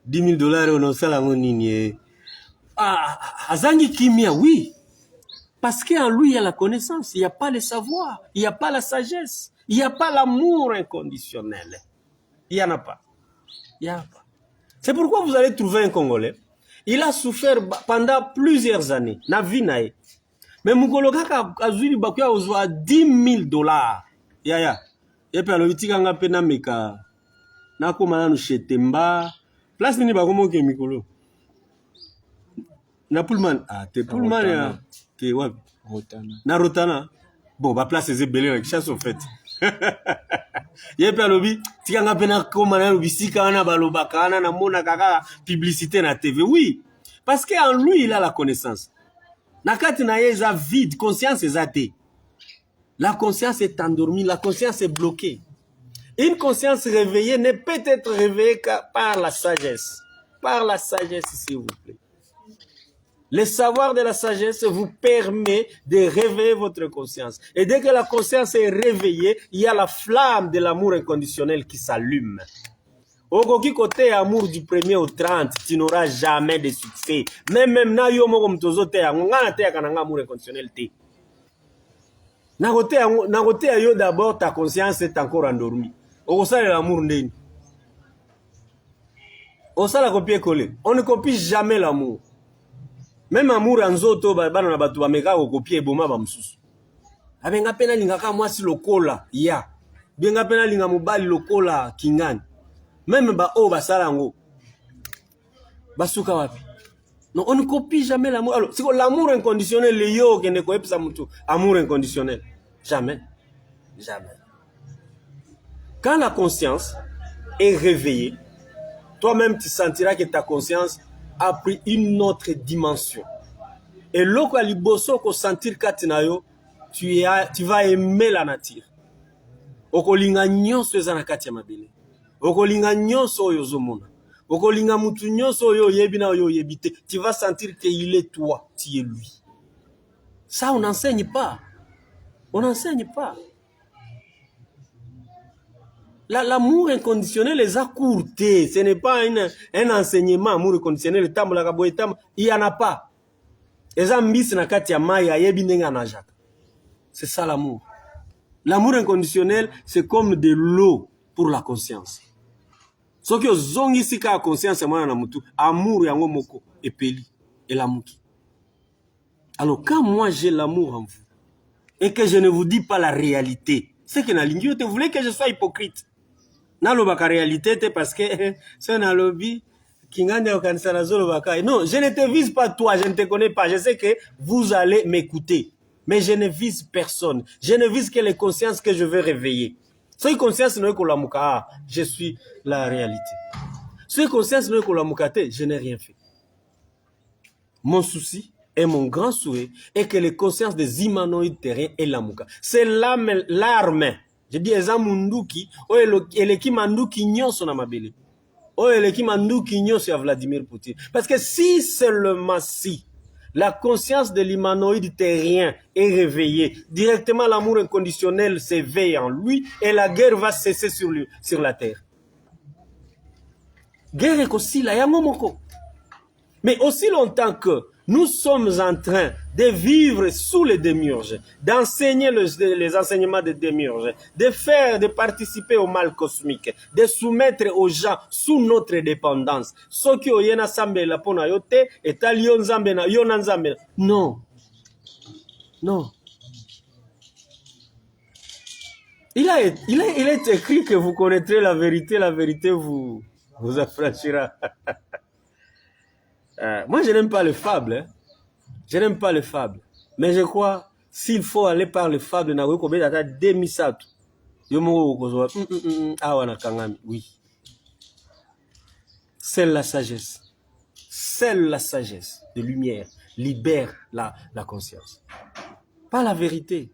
10 000 $, on a ça nini. Ah, Azangi Kimia, oui. Parce qu'en lui, il y a la connaissance, il n'y a pas le savoir, il n'y a pas la sagesse, il n'y a pas l'amour inconditionnel. Il n'y en a pas. Il n'y en a pas. C'est pourquoi vous allez trouver un Congolais. Il a souffert pendant plusieurs années. Na vie nae. Mais Mukoloka Azuli Bakuya ozwa 10 000 $. Yaya. Yepe alobitika nga pe na meka. Na komana no chetemba. Place nini bakomo ke mikolo. Na Pullman. Ah, te Pullman ya. Te wapi? Rotana. Na Rotana. Bon, ba place eze belé avec chasse au fait. Yepe alobi tika nga pe na komana no bisika na balobaka na mona kaka publicité na TV. Oui. Parce qu'en lui, il a la connaissance. Nakati na ye eza vide, conscience ezate. La conscience est endormie, la conscience est bloquée. Une conscience réveillée ne peut être réveillée que par la sagesse. Par la sagesse, s'il vous plaît. Le savoir de la sagesse vous permet de réveiller votre conscience. Et dès que la conscience est réveillée, il y a la flamme de l'amour inconditionnel qui s'allume. Okoki côté amour du 1er au 30, tu n'auras jamais de succès. Même na yo moko mtozo te yango ngana te kananga amour inconditionnel te. Na côté yo d'abord ta conscience est encore endormie. Okosala l'amour ndeni. Osala copier coller. On ne copie jamais l'amour. Même amour anzoto bana na batu bameka ko copier boma ba mususu. Abenga pena lingaka mwasi lokola ya. Benga pena linga mobali lokola kingani. Même basalango basuka wapi. Non, on ne copie jamais l'amour. Alors, c'est l'amour inconditionnel, le yo qui ne connaît pas amour inconditionnel. Jamais. Jamais. Quand la conscience est réveillée, toi-même tu sentiras que ta conscience a pris une autre dimension. Et loko aliboso ko sentir katinayo, tu vas aimer la nature. Okolinga nyonso eza na kati ya mabele. Okolinga nyonso oyo zomona. Okolinga mutu nyonso oyo yebi na oyo yebite. Tu vas sentir qu'il est toi, tu es lui. Ça, on n'enseigne pas. On n'enseigne pas. L'amour inconditionnel les a courtés. Ce n'est pas un enseignement, amour inconditionnel. Il n'y en a pas. C'est ça l'amour. L'amour inconditionnel, c'est comme de l'eau pour la conscience. Ce que zongi sika la conscience amour yango moko et peli et l'amuki. Alors quand moi j'ai l'amour en vous et que je ne vous dis pas la réalité, c'est que na lingio te voulez que je sois hypocrite. Na lo baka réalité te parce que c'est na lobby kingande okanisa na zolo baka. Non, je ne te vise pas toi, je ne te connais pas. Je sais que vous allez m'écouter, mais je ne vise personne. Je ne vise que les consciences que je veux réveiller. Soy conscience no ko lamuka, je suis la réalité. Soy conscience no ko lamukate, je n'ai rien fait. Mon souci et mon grand souhait est que les consciences des humanoïdes terriens et lamuka. C'est l'arme. Je dis ezamunduki, o eleki manduki nyonso na mabele. O eleki manduki nyonso ya Vladimir Poutine. Parce que si seulement si la conscience de l'humanoïde terrien est réveillée, directement l'amour inconditionnel s'éveille en lui et la guerre va cesser sur la terre. Guerre est aussi là, mais aussi longtemps que nous sommes en train de vivre sous les démiurges, d'enseigner les enseignements des démiurges, de participer au mal cosmique, de soumettre aux gens sous notre dépendance. Non. Non. Il est écrit que vous connaîtrez la vérité vous affranchira. Moi, je n'aime pas les fables. Hein. Je n'aime pas les fables. Mais je crois, s'il faut aller par le fable, na ko be data demi-sato. Yo mo ko zo awana kangami. Oui. Seule la sagesse. Seule la sagesse de lumière libère la conscience. Pas la vérité.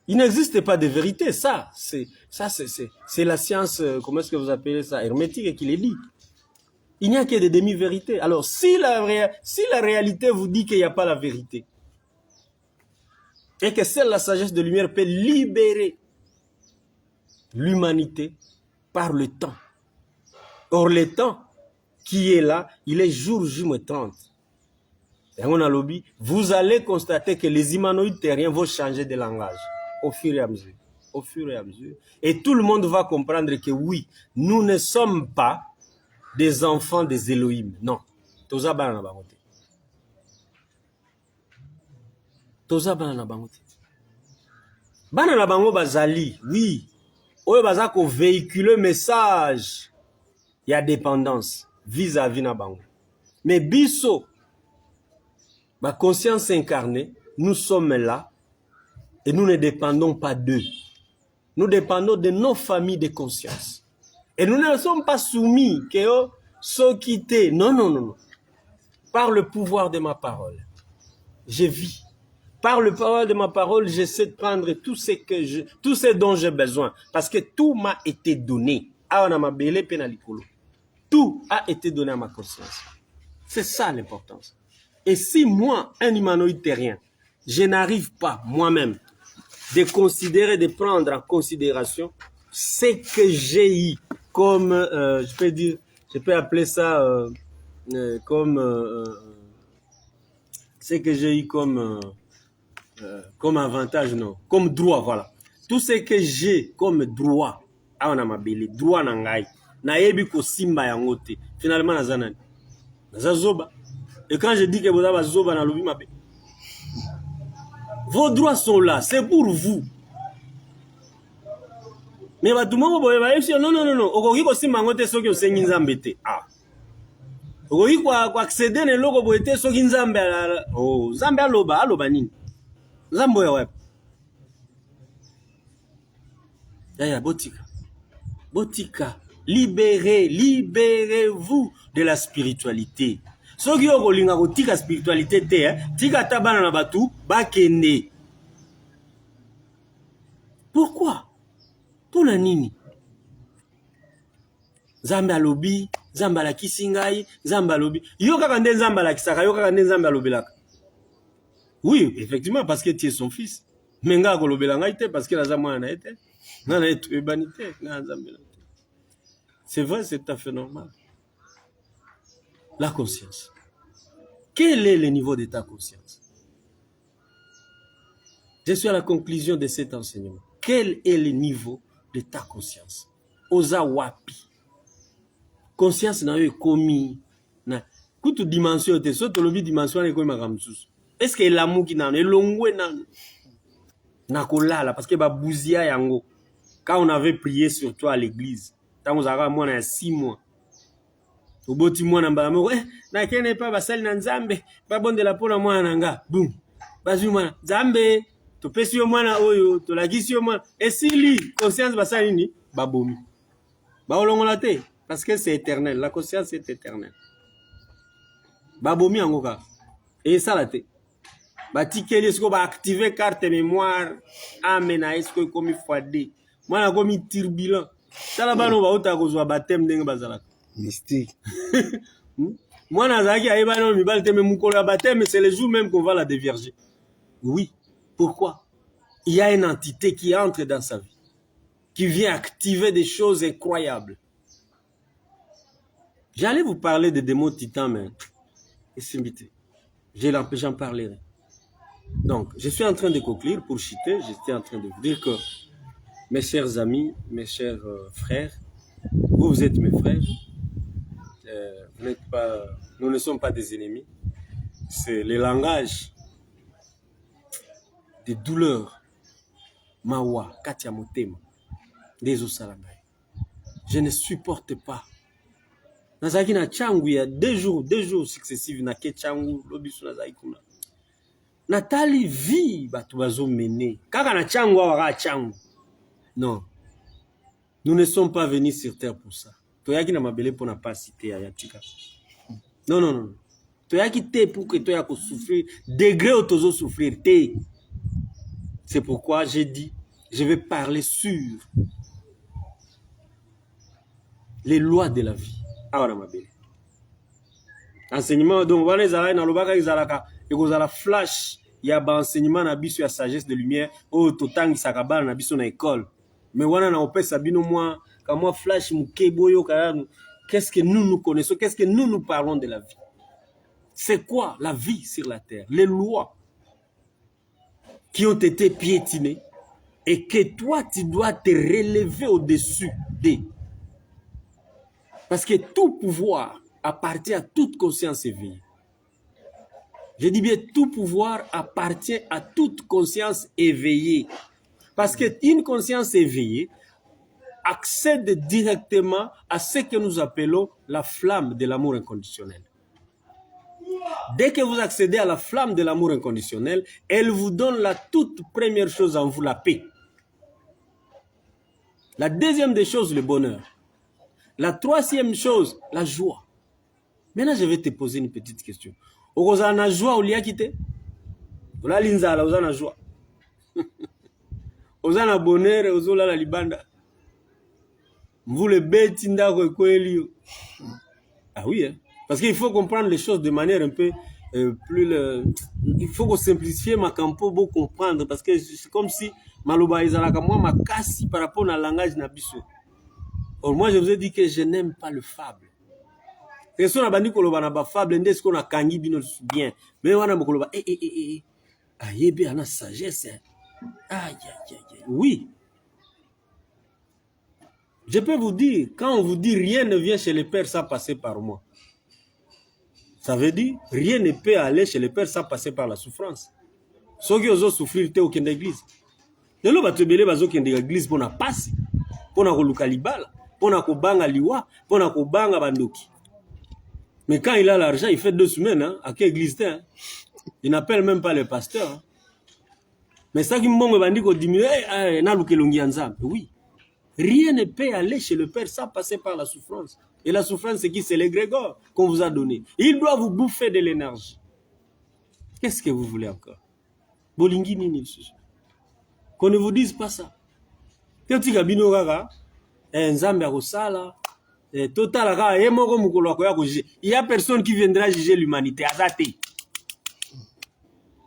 Il n'existe pas de vérité, ça c'est la science, comment est-ce que vous appelez ça, hermétique qui le dit. Il n'y a que des demi-vérités. Alors si la réalité vous dit qu'il n'y a pas la vérité, et que seule la sagesse de lumière peut libérer l'humanité par le temps. Or le temps qui est là, il est jour J-30. Et on a lobby, vous allez constater que les humanoïdes terriens vont changer de langage au fur et à mesure. Au fur et à mesure. Et tout le monde va comprendre que oui, nous ne sommes pas des enfants des Elohim. Non. Toza bana na bango te. Toza bana na bango te. Bana na bango bazali, oui. Oyo baza ko véhiculer message. Il y a dépendance vis-à-vis na bango. Mais biso, ma conscience incarnée, nous sommes là et nous ne dépendons pas d'eux. Nous dépendons de nos familles de conscience. Et nous ne sommes pas soumis que ceux quittés. Non, non, non, non. Par le pouvoir de ma parole, je vis. Par le pouvoir de ma parole, j'essaie de prendre tout ce dont j'ai besoin. Parce que tout m'a été donné. Tout a été donné à ma conscience. C'est ça l'importance. Et si moi, un humanoïde terrien, je n'arrive pas moi-même de considérer, de prendre en considération ce que j'ai eu comme, je peux dire, je peux appeler ça comme ce que j'ai eu comme avantage, non, comme droit, voilà. Tout ce que j'ai comme droit, on a ma belle, droit nangai, na yebi ko simba yangote, finalement na zanani, na zoba. Et quand je dis que vous avez zoba na lobi mabe, vos droits sont là, c'est pour vous. Mais bah tout le monde va dire non non non non, okoki ko simba yangote soki osengi nzambe te. Ah. Okoki ko accéder ne loko boete soki nzambe oh, nzambe aloba nini? Nzambe ya wapi? Yaya botika. Botika, libérez-vous de la spiritualité. Ceux qui ont la spiritualité, tika tabana na batu, bakende. Pourquoi? Pour la nini? Zamba lobi, zamba la kisingai, zamba lobi. Yo kaka nde zamba la kisaka, yo kaka nde zamba lobi la. Oui, effectivement, parce que tu es son fils. Mais nga ko lobela ngai te parce que la zamwa na été. Na na etu ebanité, na zambela. C'est vrai, c'est tout à fait normal. La conscience. Quel est le niveau de ta conscience? Je suis à la conclusion de cet enseignement. Quel est le niveau de ta conscience? Oza wapi. Conscience na yo komi na kutu dimension te so to lobi dimension na ko makamsusu. Est-ce que l'amour qui nan elongwe nan na kolala parce que ba bouzia yango quand on avait prié sur toi à l'église. Tant vous avez moi 6 mois. Au boti moi na mbamoko na kene pa basali na nzambe ba bonde la pona mwana nanga boum bazu mwana nzambe to pesi yo mwana oyo to lagisi yo mwana esili conscience basali ni babomi ba olongola te parce que c'est éternel, la conscience est éternelle. Babomi angoka et ça la te ba tikeli esko ba activer carte mémoire amena esko komi fade mwana komi turbulent tala bano ba ota kozwa baptême ndenge bazalaka mystique. Moi, c'est le jour même qu'on va la dévierger. Oui. Pourquoi? Il y a une entité qui entre dans sa vie, qui vient activer des choses incroyables. J'allais vous parler des démons titans, mais j'en parlerai. Donc, je suis en train de conclure pour chuter. J'étais en train de vous dire que mes chers amis, mes chers frères, vous êtes mes frères. Nous ne sommes pas des ennemis. C'est le langage des douleurs. Mawa, Katia Motema, des Osalangai. Je ne supporte pas. Nazaki na changu il y a 2 jours successifs na ke changu lobisu nazaki kuna. Natali vie bato bazo mener. Kaka na chango waka chango. Non. Nous ne sommes pas venus sur terre pour ça. Toyaki na mabele pour na pas citer ya tika. Non non non. Toyaki te pour que toya ko souffrir, degré au tozo souffrir te. C'est pourquoi j'ai dit je vais parler sur les lois de la vie. Ah na mabele. Enseignement donc wana ezala na lobaka ezalaka ekozala flash ya ba enseignement na biso ya sagesse de lumière o totangisa bana na biso na école. Mais wana na opesa bino moi quand moi flash mukeboyo kana qu'est-ce que nous connaissons, qu'est-ce que nous parlons de la vie. C'est quoi la vie sur la terre? Les lois qui ont été piétinées et que toi tu dois te relever au-dessus des. Parce que tout pouvoir appartient à toute conscience éveillée. Je dis bien tout pouvoir appartient à toute conscience éveillée. Parce qu'une conscience éveillée accède directement à ce que nous appelons la flamme de l'amour inconditionnel. Dès que vous accédez à la flamme de l'amour inconditionnel, elle vous donne la toute première chose en vous, la paix. La deuxième des choses, le bonheur. La troisième chose, la joie. Maintenant, je vais te poser une petite question. Vous avez la joie ou l'yakite? Vous avez la joie. Vous avez le bonheur, vous avez la libanda. Vous le bêtes, ah oui, hein? Parce qu'il faut comprendre les choses de manière un peu plus... il faut qu'on simplifie ma campo pour comprendre. Parce que c'est comme si Maloba Izalaka, moi, ma casse par rapport au langage Nabiso. Or, moi, je vous ai dit que je n'aime pas le fable. C'est ce qu'on a dit que le fable, c'est ce qu'on a kangi bien. Mais on a dit que aïe, bien, on a sagesse. Aïe, aïe, aïe. Oui. Je peux vous dire, quand on vous dit rien ne vient chez le Père sans passer par moi. Ça veut dire, rien ne peut aller chez le Père sans passer par la souffrance. Ceux qui osent souffrir, ils sont l'église. Les gens qui ont l'église pour la passe, pour la localibala, pour la kobanga liwa, pour la kobanga bandoki. Mais quand il a l'argent, il fait 2 semaines, hein, à quelle église hein? Il n'appelle même pas le pasteur. Hein. Mais ça qui me dit qu'on diminue, oui. Rien ne peut aller chez le Père sans passer par la souffrance. Et la souffrance, c'est qui? C'est l'égrégore qu'on vous a donné. Il doit vous bouffer de l'énergie. Qu'est-ce que vous voulez encore? Bolingi nini. Qu'on ne vous dise pas ça. Il y a personne qui viendra juger l'humanité.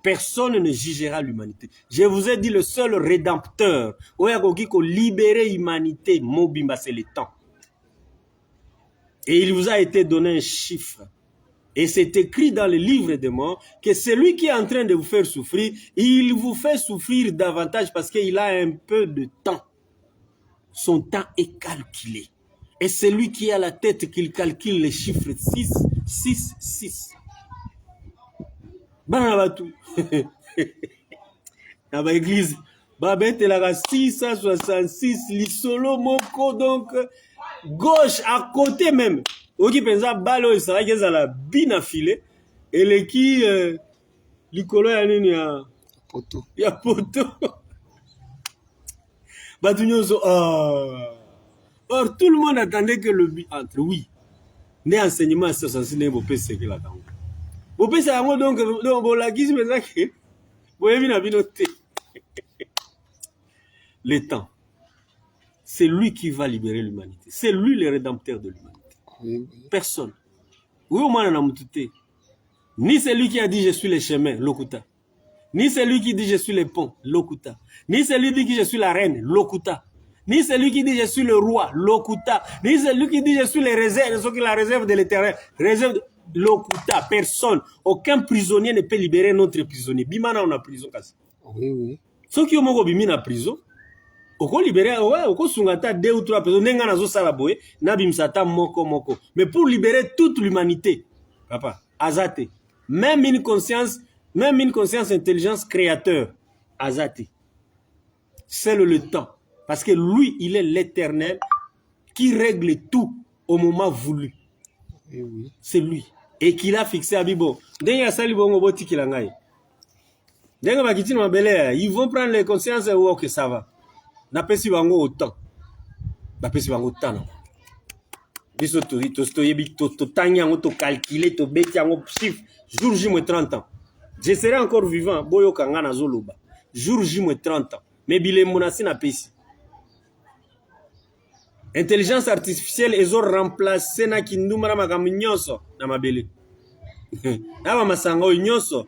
Personne ne jugera l'humanité. Je vous ai dit le seul rédempteur. Qui libérer l'humanité, Mobimba, c'est le temps. Et il vous a été donné un chiffre. Et c'est écrit dans le livre des morts que celui qui est en train de vous faire souffrir, il vous fait souffrir davantage parce qu'il a un peu de temps. Son temps est calculé. Et celui qui a la tête qu'il calcule les chiffres 6, 6, 6. Banabatou. Dans l'église, Babette la 666, l'isolo moko donc gauche à côté même. Oki pensa balo isara keza la bina filé et les qui likolo ya nini ya poto. Ya poto. Batunyoso or tout le monde attendait que le but entre. Oui. Né enseignement c'est censé ne bopé c'est que la tango. Bopé c'est un donc bolakisi pensa que boyebi na binote. Le temps. C'est lui qui va libérer l'humanité. C'est lui le rédempteur de l'humanité. Oui. Personne. Oui, au moins, ni celui qui a dit je suis le chemin, Lokuta. Ni celui qui dit je suis le pont, Lokuta. Ni celui qui dit je suis la reine, Lokuta. Ni celui qui dit je suis le roi, Lokuta. Ni celui qui dit je suis les réserves, la réserve de l'éternel, réserve de Lokuta. Personne. Aucun prisonnier ne peut libérer notre prisonnier. Bimana, on a prison. Oui, oui. Ceux qui ont mis en prison, oko libérer oko sungata 2 ou 3 personnes nenga nazo sala boye na bimsata moko. Mais pour libérer toute l'humanité, papa, azate. Même une conscience intelligence créateur, azate. C'est le temps. Parce que lui, il est l'éternel qui règle tout au moment voulu. Oui. C'est lui. Et qu'il a fixé à Bibo. Denga sali bongo boti kilangai. Ils vont prendre les consciences et ok, ça va. N'apesi bango autant. N'apesi bango autant. Biso to tanyango to calculer to beti yango chiffre jour J 30 ans. Je serai encore vivant boyo kanga na zoloba. Jour J 30 ans. Mais bile monasi na pesi. Intelligence artificielle ezo remplacer na kinduma na makambo nyonso na mabele. Na masango nyonso.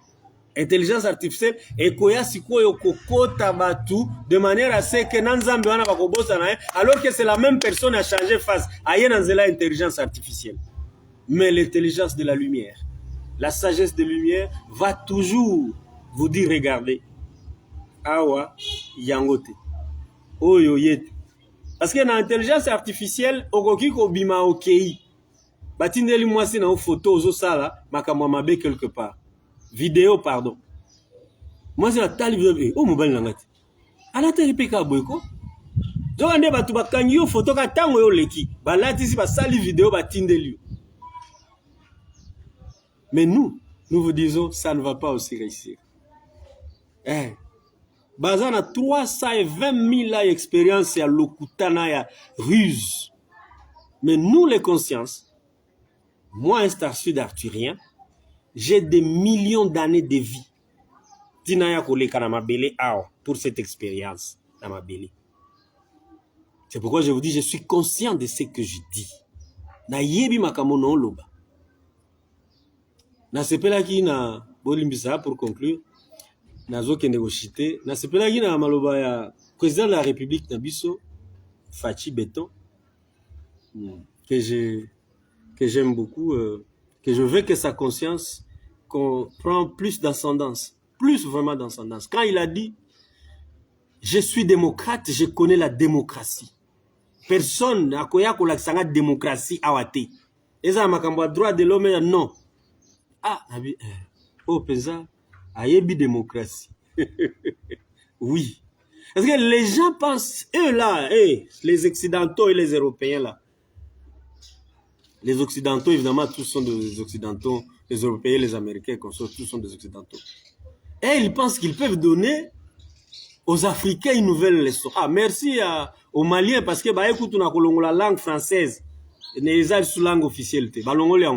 Intelligence artificielle ekoya sikoyo kokota batu de manière à ce que nanzambe wana bakobosa na alors que c'est la même personne a changé face aye nanzela intelligence artificielle. Mais l'intelligence de la lumière, la sagesse de lumière va toujours vous dire regardez awa yangote oyo yete parce que na intelligence artificielle okoki ko bima okei batindeli mwasi na photo ozo sala makamwa mabe quelque part. Vidéo, pardon. Moi, c'est la tali vidéo. Oh, mobile langati. Ala te ripeka boyko. Donc, ande batu bakangi yo photo ka tango yo leki. Balati si ba sali vidéo ba tindeli. Mais nous vous disons, ça ne va pas aussi réussir. Eh. Bazan a 320 000 ans d'expérience à l'okutana ya ruse. Mais nous, les consciences, moi, un star sud arthurien, j'ai des millions d'années de vie. Pour cette expérience dans ma belly. C'est pourquoi je vous dis, je suis conscient de ce que je dis. Na yebi makamono loba. Na sepela ki na bolimbisa pour conclure. Na zo kende goshite. Na sepela ki na maloba ya président de la République na biso Fachi Beton que j'aime beaucoup, que je veux que sa conscience qu'on prend plus d'ascendance, plus vraiment d'ascendance. Quand il a dit, je suis démocrate, je connais la démocratie. Personne n'a koya ko la démocratie awate. Et ça makambo droit de l'homme non. Ah, oh penza, ayebi démocratie. Oui. Parce que les gens pensent, eux là, les Occidentaux et les Européens là. Les Occidentaux, évidemment, tous sont des Occidentaux. Les Européens, les Américains, tous sont des Occidentaux. Et ils pensent qu'ils peuvent donner aux Africains une nouvelle leçon. Ah, merci aux Maliens, parce que, bah, écoute, on a la langue française. Les a sous langue officielle. Bah, l'ongolais,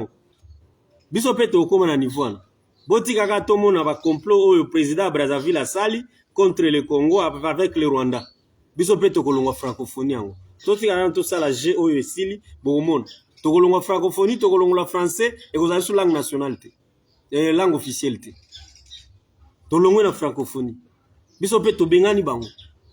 biso pete au comme niveau. Boti kaka tomo na ba complot au président Brazzaville a sali contre le Congo avec le Rwanda. Biso pete ko longo francophonie ango. Toti kana to sala G au esili bo monde. To ko longo francophonie, to ko longo la français et ko za sous langue nationalité. Langue officielle. To longo na francophonie. Biso pete bengani bango.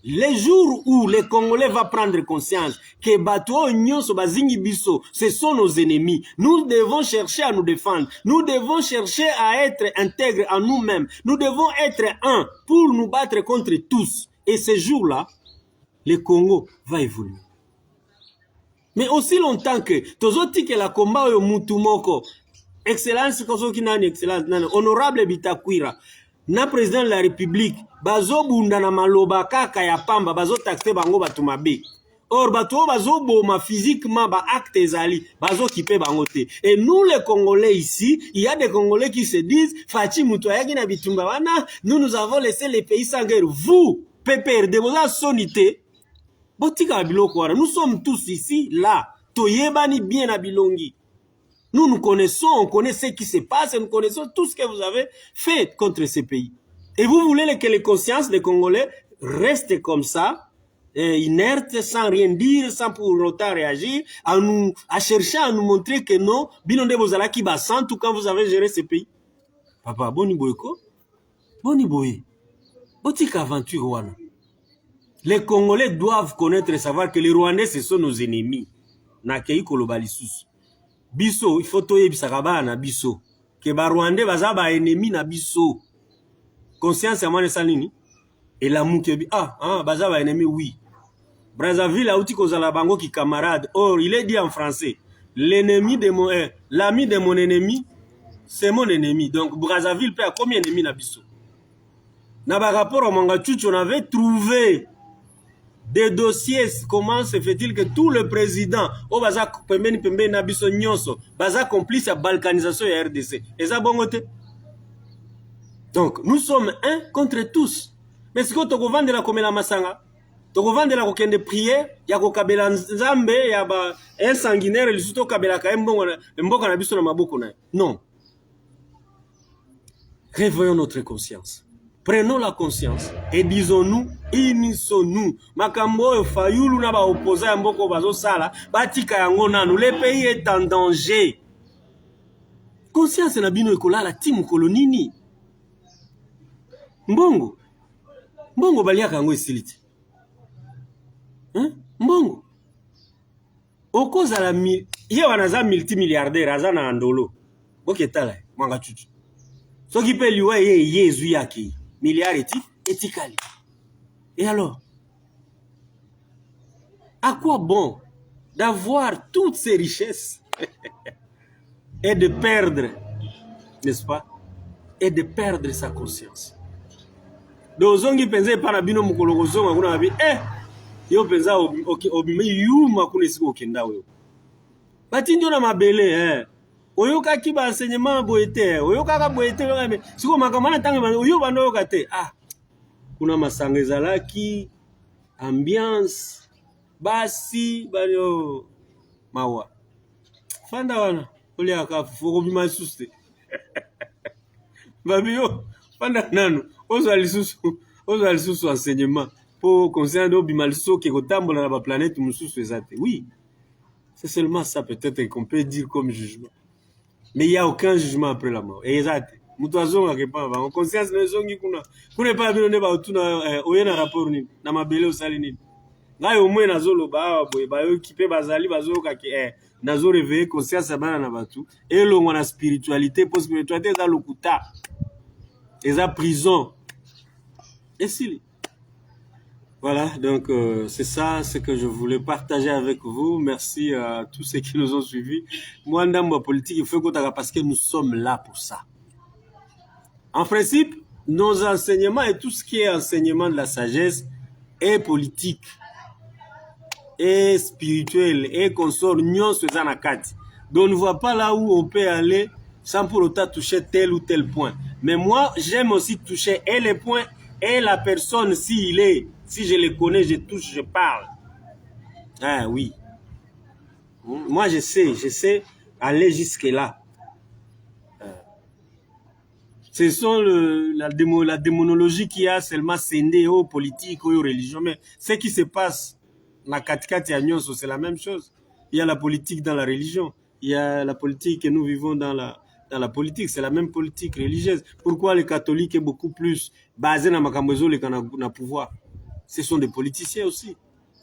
Les jours où les Congolais vont prendre conscience que Bato Nyonso Bazingi Biso, ce sont nos ennemis, nous devons chercher à nous défendre, nous devons chercher à être intègres à nous-mêmes, nous devons être un pour nous battre contre tous. Et ces jours-là, le Congo va évoluer. Mais aussi longtemps que Tozoti que la combat au Mutumoko, excellence, honorable Bitakwira, na président de la République, bazo bunda na maloba kaka ya pamba, bazo taxe bango batu mabe. Or, bato bazo boma physiquement, ba acte ezali, bazo kipe bango te. Et nous les Congolais ici, il y a des Congolais qui se disent, Fachi Mutoyagi na bitumba wana, nous avons laissé les pays sans guerre. Vous, PPRD, vous avez sonité. Botika biloko wana, nous sommes tous ici, là. Toyebani bien à Bilongi. Nous connaissons, on connaît ce qui se passe, et nous connaissons tout ce que vous avez fait contre ces pays. Et vous voulez que les consciences des Congolais restent comme ça, inertes, sans rien dire, sans pour autant réagir, à chercher à nous montrer que non, Bilonde Bozala qui basant tout quand vous avez géré ces pays. Papa, boni boyko, boni boy, botika aventure wana. Les Congolais doivent connaître et savoir que les Rwandais, ce sont nos ennemis. Nakei kolobalisus. Biso, il faut toye bisakaba na biso. Que ba Rwandais baza ba ennemi na biso. Conscience ya mwane salini. Et la moukebi. Baza ba ennemi, oui. Brazzaville a outi kozala bango ki camarade. Or, il est dit en français. L'ennemi de mon, l'ami de mon ennemi, c'est mon ennemi. Donc, Brazzaville peut a combien d'ennemis na biso? Na ba rapport au Mangachuch, on avait trouvé des dossiers. Comment se fait-il que tout le président au baza pembeni na biso nyonso baza complice à balkanisation et RDC et ça bongote. Donc, nous sommes un contre tous. Mais si tu vendre la komela masanga, tu vendre la kokende prière, ya kokabela nzambe, ya ba un sanguinaire, le suto kabela ka mboka na biso na maboko na. Non. Réveillons notre conscience. Prenons la conscience et disons-nous, unissons-nous. Makambo fayulu na ba opposé ya mboko bazo sala, batika yango nanu. Le pays est en danger. Conscience na bino ekolala timu kolonini. Mbongo baliaka yango esiliti. Mbongo okozala ye wana za multimilliardaire aza na ndolo. Boketala mwanga chuchu. Soki pe liwa ye yezu yaki milliard etikali. Et alors, à quoi bon d'avoir toutes ces richesses et de perdre, n'est-ce pas, et de perdre sa conscience? Dozongi penza epana bino mukolo kozonga kuna bi yo penza obime yuma kuna esiko okenda oyo. Batindio na mabele oyoka ki ba enseignement boete oyoka boete ngame siko makamana tangi oyo bando yoka te kuna masanga ezalaki ambiance basi banyo mawa fanda wana olia ka foko bima suste babio fanda nanu ozo alisusu enseignement pour concernant obima lisusu ke kotambola na ba planète mususu ezate. Oui, c'est seulement ça peut-être qu'on peut dire comme jugement. Mais il n'y a aucun jugement après la mort. Exact. Mutazonga kepa ba conscience na zongi kuna pa bino ne ba utuna oyena rapport ni na mabele osali ni. Ngai omwe nazolo ba boye ba yo kipe bazali bazoka ke nazo réveiller conscience bana na batu elongo na spiritualité pour spiritualité za lokuta. Eza prison. Et si voilà, donc c'est ça ce que je voulais partager avec vous. Merci à tous ceux qui nous ont suivis. Moi, dans ma politique, il faut qu'on parce que nous sommes là pour ça. En principe, nos enseignements et tout ce qui est enseignement de la sagesse est politique, est spirituel, et consort, nous sommes en akati. Donc, on ne voit pas là où on peut aller sans pour autant toucher tel ou tel point. Mais moi, j'aime aussi toucher et les points et la personne, si je le connais, je touche, je parle. Ah oui. Moi, je sais aller jusque-là. Ce sont la démonologie qui a seulement scindé aux politiques, aux religions. Mais ce qui se passe dans Katikati à Nyonso, c'est la même chose. Il y a la politique dans la religion. Il y a la politique que nous vivons dans la politique. C'est la même politique religieuse. Pourquoi les catholiques est beaucoup plus basés dans Makambozo et dans pouvoir? Ce sont des politiciens aussi.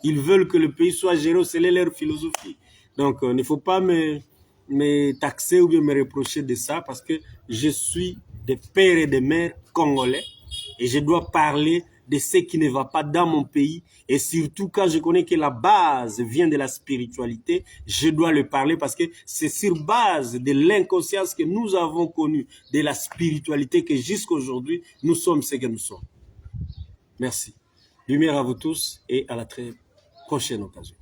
Ils veulent que le pays soit géré, c'est leur philosophie. Donc, il ne faut pas me taxer ou bien me reprocher de ça parce que je suis des pères et des mères congolais et je dois parler de ce qui ne va pas dans mon pays et surtout quand je connais que la base vient de la spiritualité, je dois le parler parce que c'est sur base de l'inconscience que nous avons connue de la spiritualité que jusqu'à aujourd'hui, nous sommes ce que nous sommes. Merci. Lumière à vous tous et à la très prochaine occasion.